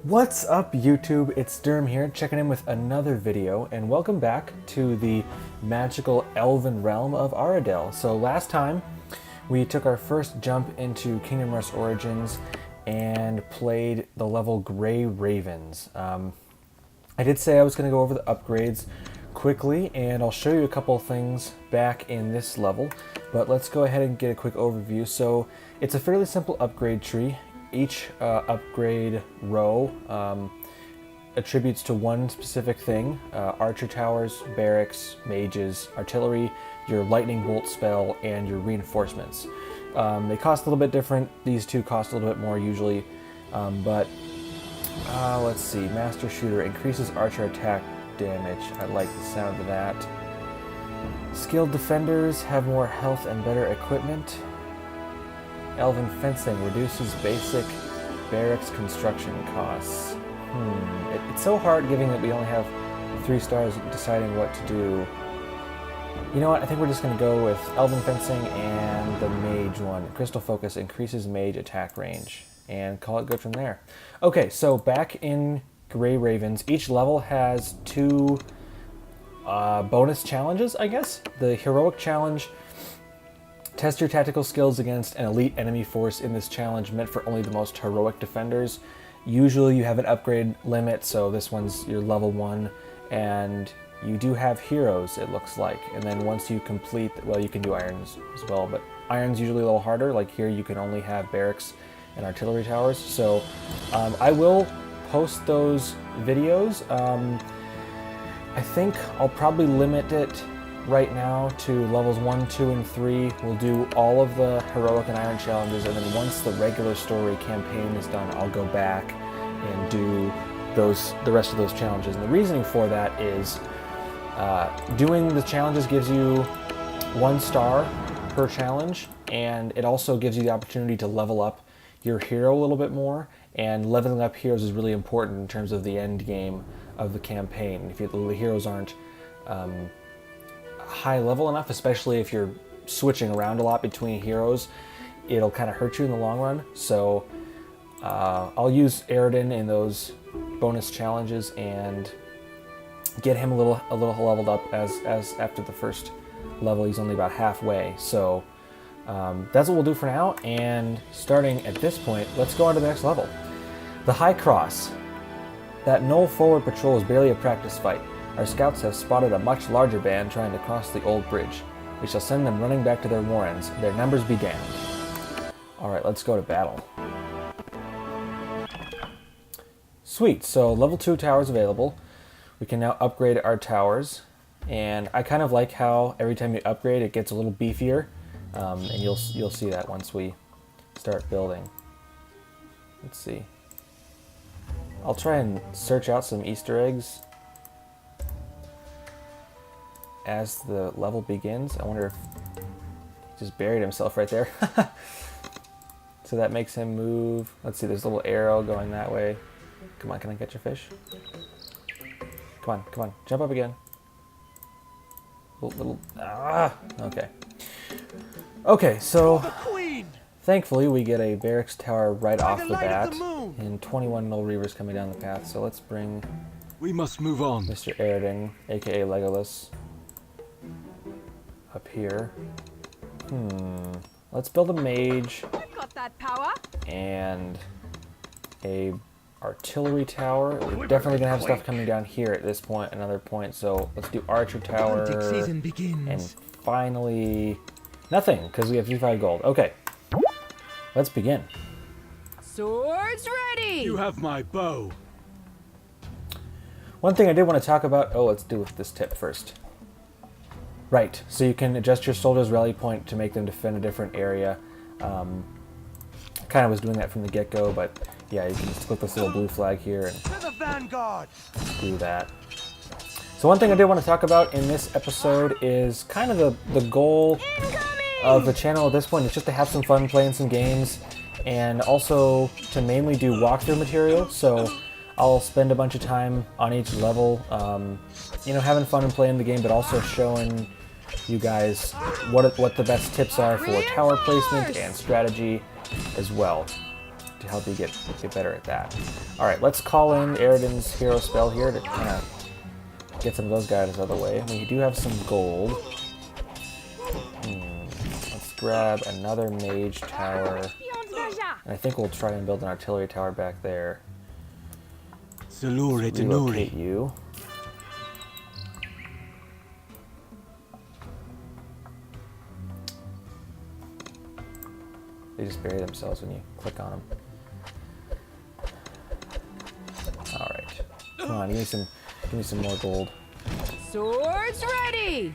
What's up YouTube? It's Derm here, checking in with another video, and welcome back to the magical elven realm of Aredhel. So last time, we took our first jump into Kingdom Hearts Origins and played the level Grey Ravens. I did say I was going to go over the upgrades quickly, and I'll show you a couple things back in this level, but let's go ahead and get a quick overview. So it's a fairly simple upgrade tree. Each upgrade row attributes to one specific thing: archer towers, barracks, mages, artillery, your lightning bolt spell, and your reinforcements. They cost a little bit different. These two cost a little bit more usually, but let's see. Master Shooter increases archer attack damage. I like the sound of that. Skilled defenders have more health and better equipment. Elven fencing reduces basic barracks construction costs. It's so hard given that we only have 3 stars deciding what to do. You know what, I think we're just going to go with Elven fencing and the mage one. Crystal focus increases mage attack range, and call it good from there. Okay, so back in Grey Ravens, each level has 2 bonus challenges, I guess. The heroic challenge: test your tactical skills against an elite enemy force. In this challenge, meant for only the most heroic defenders. Usually you have an upgrade limit, so this one's your level 1, and you do have heroes, it looks like. And then once you complete, well, you can do irons as well, but iron's usually a little harder. Like here, you can only have barracks and artillery towers. So I will post those videos. I think I'll probably limit it right now to levels 1, 2, and 3. We'll do all of the heroic and iron challenges, and then once the regular story campaign is done, I'll go back and do the rest of those challenges. And the reasoning for that is doing the challenges gives you 1 star per challenge, and it also gives you the opportunity to level up your hero a little bit more, and leveling up heroes is really important in terms of the end game of the campaign. If the heroes aren't high level enough, especially if you're switching around a lot between heroes, it'll kind of hurt you in the long run. So I'll use Aredhel in those bonus challenges and get him a little leveled up, as after the first level he's only about halfway. So that's what we'll do for now, and starting at this point, let's go on to the next level. The High Cross. That Knoll forward patrol is barely a practice fight. Our scouts have spotted a much larger band trying to cross the old bridge. We shall send them running back to their warrens. Their numbers be damned. Alright, let's go to battle. Sweet, so level 2 towers available. We can now upgrade our towers. And I kind of like how every time you upgrade it gets a little beefier. And you'll see that once we start building. Let's see. I'll try and search out some Easter eggs as the level begins. I wonder if he just buried himself right there. So that makes him move. Let's see, there's a little arrow going that way. Come on, can I catch your fish? Come on, jump up again. Okay. Okay, so thankfully we get a barracks tower right off the bat, and 21 Null Reavers coming down the path. So let's bring We must move on. Mr. Aredhel, aka Legolas, up here. Let's build a mage Got that power? and a artillery tower. We're definitely gonna have stuff coming down here at this point, another point. So let's do archer tower, Season begins. and finally nothing because we have 55 gold. Okay, let's begin. Swords ready! You have my bow. One thing I did want to talk about. Oh, let's do this tip first. Right, so you can adjust your soldiers' rally point to make them defend a different area. Kind of was doing that from the get-go, but yeah, you can just click this little blue flag here and To the vanguard. do that. So one thing I did want to talk about in this episode is kind of the goal of the channel at this point is just to have some fun playing some games, and also to mainly do walkthrough material. So I'll spend a bunch of time on each level, you know, having fun and playing the game, but also showing you guys what the best tips are for tower placement and strategy as well. to help you get better at that. All right, let's call in Aredhel's hero spell here to kind of get some of those guys out of the way. We do have some gold. Let's grab another mage tower. And I think we'll try and build an artillery tower back there. Salure Relocate you. They just bury themselves when you click on them. All right, come on, give me some more gold. Swords ready!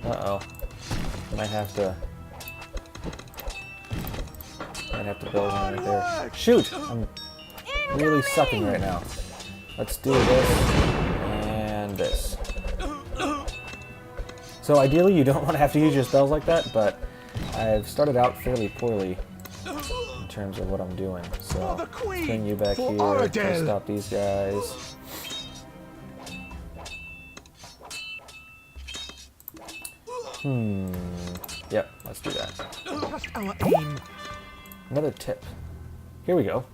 Uh-oh. Might have to build one right there. Shoot! I'm really sucking right now. Let's do this and this. So ideally you don't want to have to use your spells like that, but I've started out fairly poorly in terms of what I'm doing. So let's bring you back here to stop these guys. Yep, let's do that. Another tip. Here we go.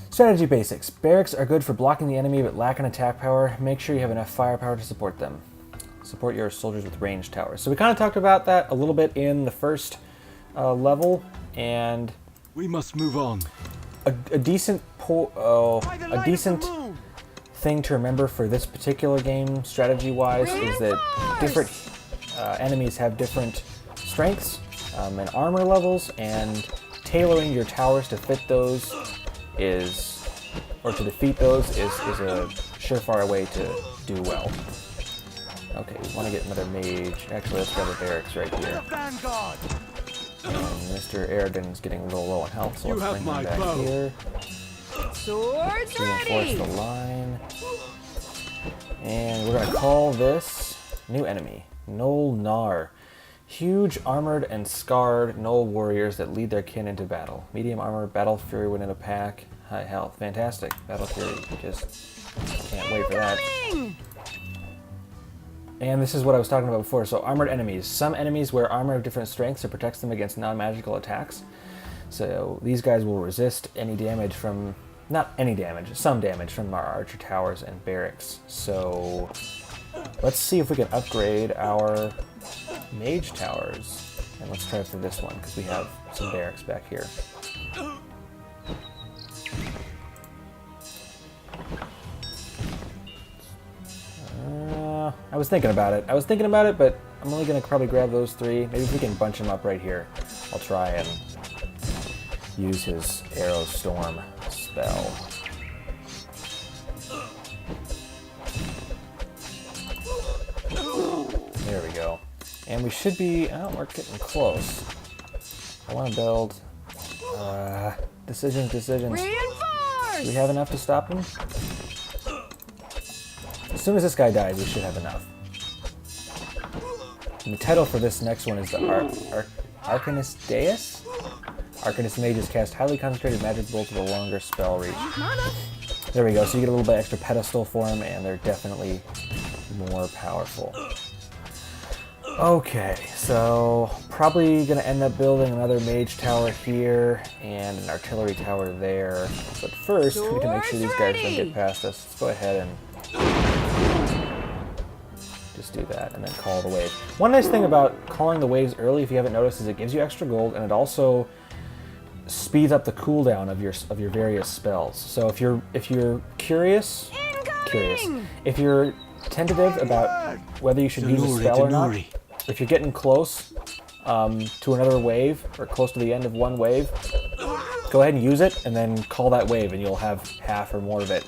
Strategy basics. Barracks are good for blocking the enemy but lack an attack power. Make sure you have enough firepower to support them. Support your soldiers with ranged towers. So we kind of talked about that a little bit in the first level, and we must move on. A decent thing to remember for this particular game, strategy-wise, is that different enemies have different strengths and armor levels, and tailoring your towers to fit those to defeat those is a surefire way to do well. Okay, we want to get another mage. Actually, let's grab a barracks right here. And Mr. Aredhel's getting a little low on health, so let's bring him back here. Swords ready! Reinforce the line. And we're going to call this new enemy, Nol Nar. Huge, armored, and scarred Nol warriors that lead their kin into battle. Medium armor, battle fury when in a pack, high health. Fantastic. Battle fury, just can't wait for that. And this is what I was talking about before. So armored enemies. Some enemies wear armor of different strengths that protects them against non-magical attacks. So these guys will resist any damage from, not any damage, some damage from our archer towers and barracks. So let's see if we can upgrade our mage towers. And let's try for this one, because we have some barracks back here. I was thinking about it, but I'm only going to probably grab those three. Maybe if we can bunch them up right here, I'll try and use his Arrow Storm spell. There we go. And we should be, oh, we're getting close. I want to build, decisions. Reinforce! Do we have enough to stop him? As soon as this guy dies, we should have enough. And the title for this next one is the Arcanist Deus? Arcanist mages cast highly concentrated magic bolts with a longer spell reach. There we go, so you get a little bit extra pedestal for them, and they're definitely more powerful. Okay, so probably going to end up building another mage tower here and an artillery tower there. But first, we need to make sure these guys don't get past us. Let's go ahead and just do that and then call the wave. One nice thing about calling the waves early, if you haven't noticed, is it gives you extra gold, and it also speeds up the cooldown of your various spells. So if you're curious, if you're tentative about whether you should use a spell or not, if you're getting close to another wave or close to the end of one wave, go ahead and use it and then call that wave, and you'll have half or more of it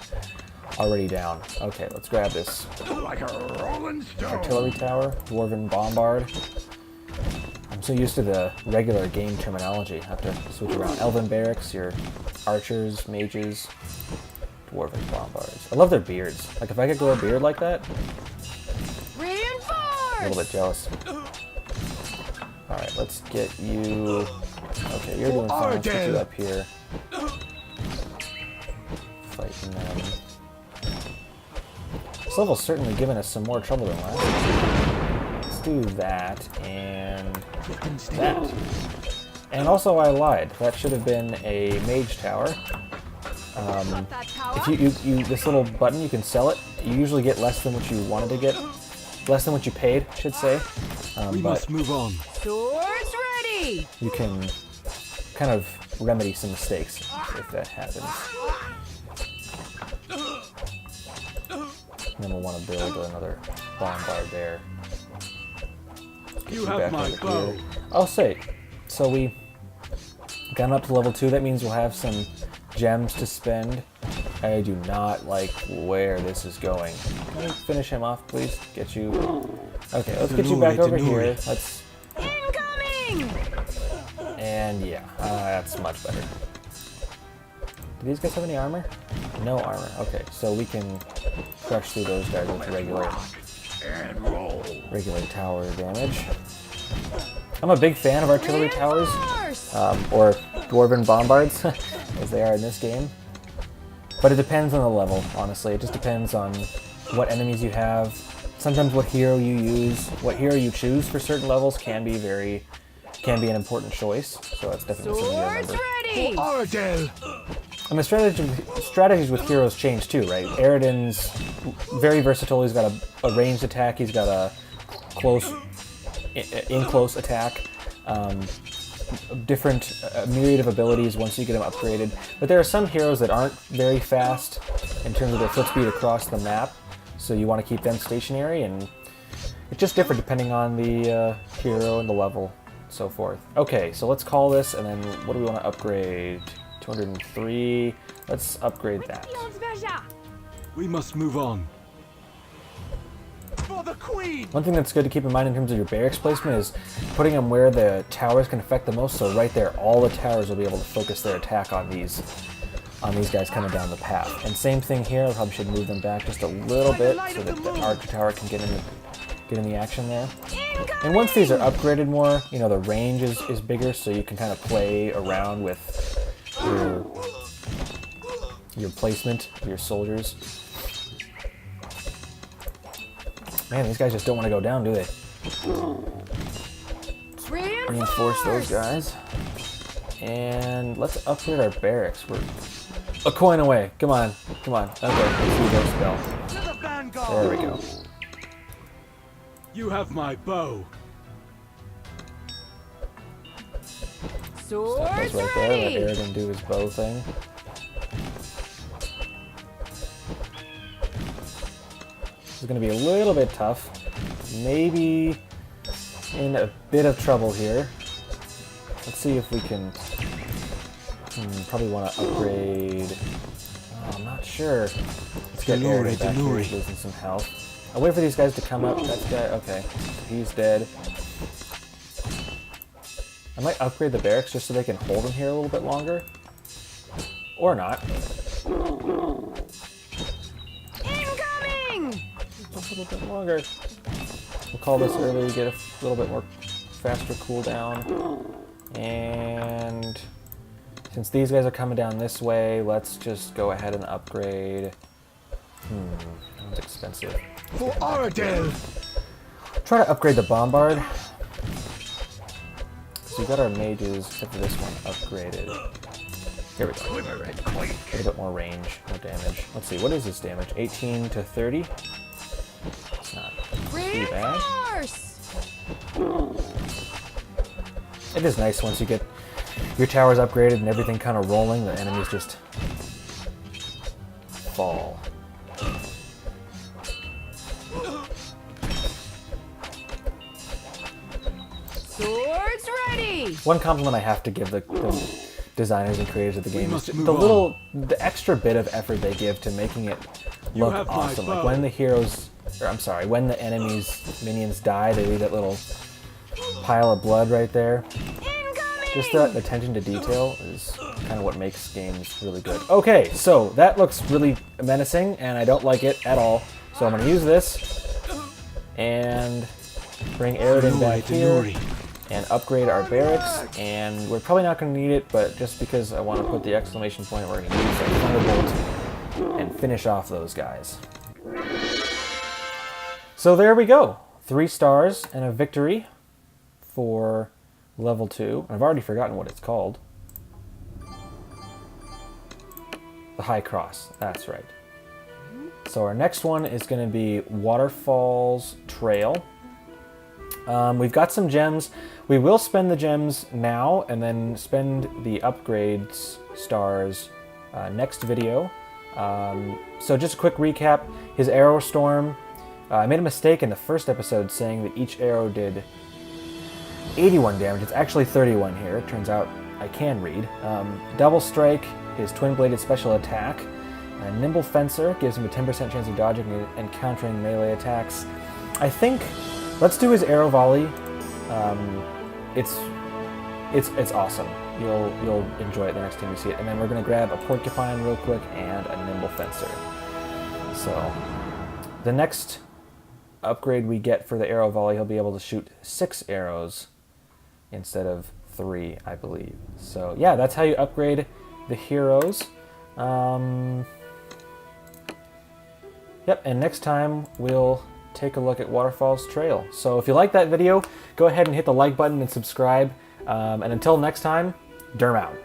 already down. Okay, let's grab this artillery tower, dwarven bombard. I'm so used to the regular game terminology. I have to switch around. Elven barracks, your archers, mages, dwarven bombards. I love their beards. Like, if I could grow a beard like that, Reinforce! a little bit jealous. Alright, let's get you... Okay, you're doing fine. Let's get you up here. Fighting them. This level's certainly given us some more trouble than last time. Let's do that and that. And also I lied. That should have been a mage tower. If you this little button, you can sell it. You usually get less than what you wanted to get. Less than what you paid, I should say. We must move on. Swords ready. You can kind of remedy some mistakes if that happens. And then we'll want to build another bombard there. You have my bow. Here. I'll say, so we got up to level 2. That means we'll have some gems to spend. I do not like where this is going. Can we finish him off, please? Get you. Okay, let's get you back over here. Let's. Incoming. And yeah, that's much better. Do these guys have any armor? No armor. Okay, so we can crush through those guys with regular tower damage. I'm a big fan of artillery towers, or dwarven bombards, as they are in this game. But it depends on the level, honestly. It just depends on what enemies you have. Sometimes what hero you use, what hero you choose for certain levels can be an important choice. So that's definitely something to remember. Ready. Aredhel. And the strategies with heroes change too, right? Aredhel's very versatile. He's got a ranged attack. He's got a in-close attack. Different myriad of abilities once you get them upgraded. But there are some heroes that aren't very fast in terms of their foot speed across the map. So you want to keep them stationary, and it's just different depending on the hero and the level, so forth. Okay, so let's call this, and then what do we want to upgrade? 203. Let's upgrade that. We must move on. For the queen. One thing that's good to keep in mind in terms of your barracks placement is putting them where the towers can affect the most. So right there, all the towers will be able to focus their attack on these guys coming down the path. And same thing here. I probably should move them back just a little bit so that the archer tower can get in the action there. And once these are upgraded more, you know, the range is bigger, so you can kind of play around with your placement, your soldiers. Man, these guys just don't want to go down, do they? Reinforce those guys. And let's upgrade our barracks. We're a coin away. Come on. Come on. Okay, let's use our spell. There we go. You have my bow. Swords Stop those right there. Let Aredhel do his bow thing. This is going to be a little bit tough. Maybe in a bit of trouble here. Let's see if we can... probably want to upgrade... Oh, I'm not sure. Let's get Aredhel back here. He's losing some health. I'll wait for these guys to come up. That guy... Okay. He's dead. I might upgrade the barracks just so they can hold him here a little bit longer. Or not. Incoming! Just a little bit longer. We'll call this early, get a little bit more faster cooldown. And since these guys are coming down this way, let's just go ahead and upgrade. That was expensive. For Aredhel! Try to upgrade the bombard. So we got our mages, except for this one, upgraded. Here we go. A little bit more range, more damage. Let's see, what is this damage? 18 to 30? It's not too bad. It is nice once you get your towers upgraded and everything kind of rolling, the enemies just fall. Swords ready! One compliment I have to give the designers and creators of the game is the extra bit of effort they give to making it look awesome. Like when the heroes, or I'm sorry, when the enemies' minions die, they leave that little pile of blood right there. Just that attention to detail is kind of what makes games really good. Okay, so that looks really menacing, and I don't like it at all. So I'm going to use this and bring Aredhel back here and upgrade our barracks. And we're probably not going to need it, but just because I want to put the exclamation point, we're going to use our Thunderbolt and finish off those guys. So there we go. 3 stars and a victory for level 2. I've already forgotten what it's called. The High Cross, that's right. So our next one is going to be Waterfalls Trail. We've got some gems. We will spend the gems now and then spend the upgrades stars next video. So just a quick recap. His arrow storm. I made a mistake in the first episode saying that each arrow did 81 damage. It's actually 31 here. It turns out I can read. Double Strike, his twin-bladed special attack. Nimble Fencer gives him a 10% chance of dodging and countering melee attacks. I think, let's do his arrow volley. It's awesome. You'll enjoy it the next time you see it. And then we're going to grab a Porcupine real quick and a Nimble Fencer. So the next upgrade we get for the arrow volley, he'll be able to shoot 6 arrows instead of 3, I believe. So yeah, that's how you upgrade the heroes. Yep, and next time we'll take a look at Waterfalls Trail. So if you like that video, go ahead and hit the like button and subscribe. And until next time, Derm out.